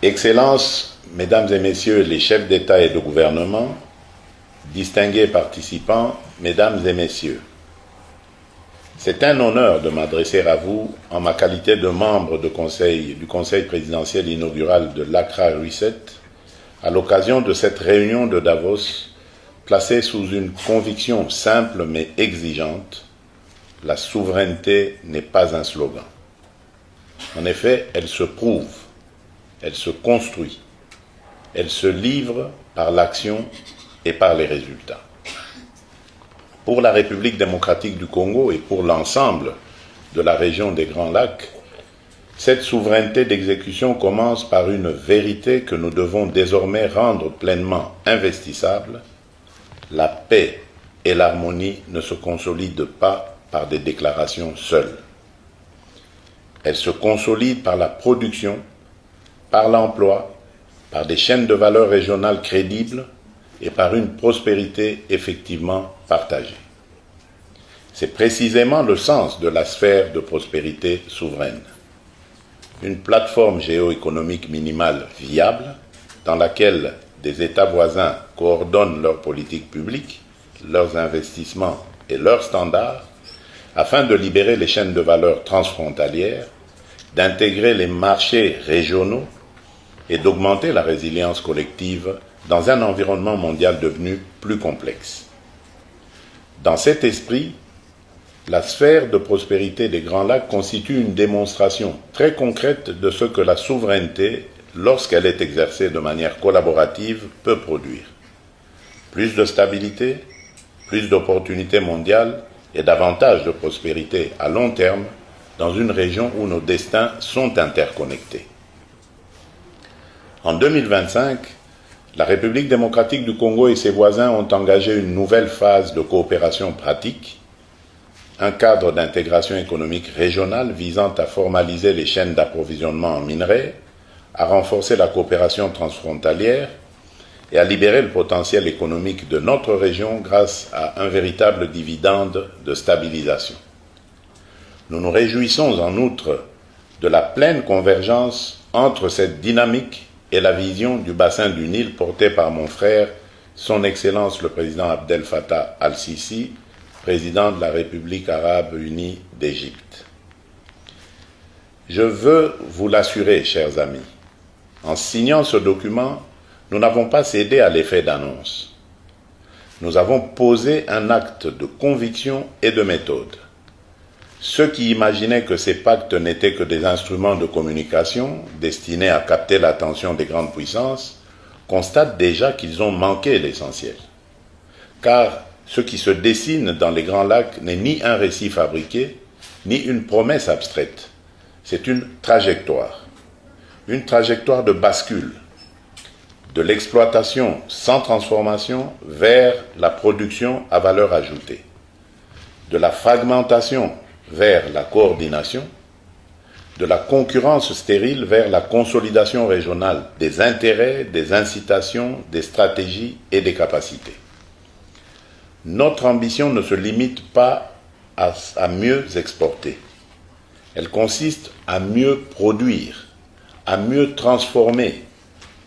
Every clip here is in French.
Excellences, Mesdames et Messieurs les chefs d'État et de gouvernement, distingués participants, Mesdames et Messieurs, c'est un honneur de m'adresser à vous en ma qualité de membre du Conseil présidentiel inaugural de l'Accra Reset à l'occasion de cette réunion de Davos placée sous une conviction simple mais exigeante: la souveraineté n'est pas un slogan. En effet, elle se prouve, elle se construit, elle se livre par l'action et par les résultats. Pour la République démocratique du Congo et pour l'ensemble de la région des Grands Lacs, cette souveraineté d'exécution commence par une vérité que nous devons désormais rendre pleinement investissable: la paix et l'harmonie ne se consolident pas par des déclarations seules. Elles se consolident par la production, par l'emploi, par des chaînes de valeur régionales crédibles et par une prospérité effectivement partagée. C'est précisément le sens de la sphère de prospérité souveraine. Une plateforme géoéconomique minimale viable dans laquelle des États voisins coordonnent leurs politiques publiques, leurs investissements et leurs standards afin de libérer les chaînes de valeur transfrontalières, d'intégrer les marchés régionaux et d'augmenter la résilience collective dans un environnement mondial devenu plus complexe. Dans cet esprit, la sphère de prospérité des Grands Lacs constitue une démonstration très concrète de ce que la souveraineté, lorsqu'elle est exercée de manière collaborative, peut produire. Plus de stabilité, plus d'opportunités mondiales et davantage de prospérité à long terme dans une région où nos destins sont interconnectés. En 2025, la République démocratique du Congo et ses voisins ont engagé une nouvelle phase de coopération pratique, un cadre d'intégration économique régionale visant à formaliser les chaînes d'approvisionnement en minerais, à renforcer la coopération transfrontalière et à libérer le potentiel économique de notre région grâce à un véritable dividende de stabilisation. Nous nous réjouissons en outre de la pleine convergence entre cette dynamique et la vision du bassin du Nil portée par mon frère, son Excellence le président Abdel Fattah al-Sisi, président de la République arabe unie d'Égypte. Je veux vous l'assurer, chers amis, en signant ce document, nous n'avons pas cédé à l'effet d'annonce. Nous avons posé un acte de conviction et de méthode. Ceux qui imaginaient que ces pactes n'étaient que des instruments de communication destinés à capter l'attention des grandes puissances constatent déjà qu'ils ont manqué l'essentiel. Car ce qui se dessine dans les Grands Lacs n'est ni un récit fabriqué, ni une promesse abstraite. C'est une trajectoire de bascule, de l'exploitation sans transformation vers la production à valeur ajoutée, de la fragmentation vers la coordination, de la concurrence stérile vers la consolidation régionale des intérêts, des incitations, des stratégies et des capacités. Notre ambition ne se limite pas à mieux exporter. Elle consiste à mieux produire, à mieux transformer,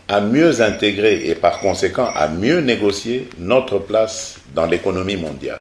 à mieux intégrer et par conséquent à mieux négocier notre place dans l'économie mondiale.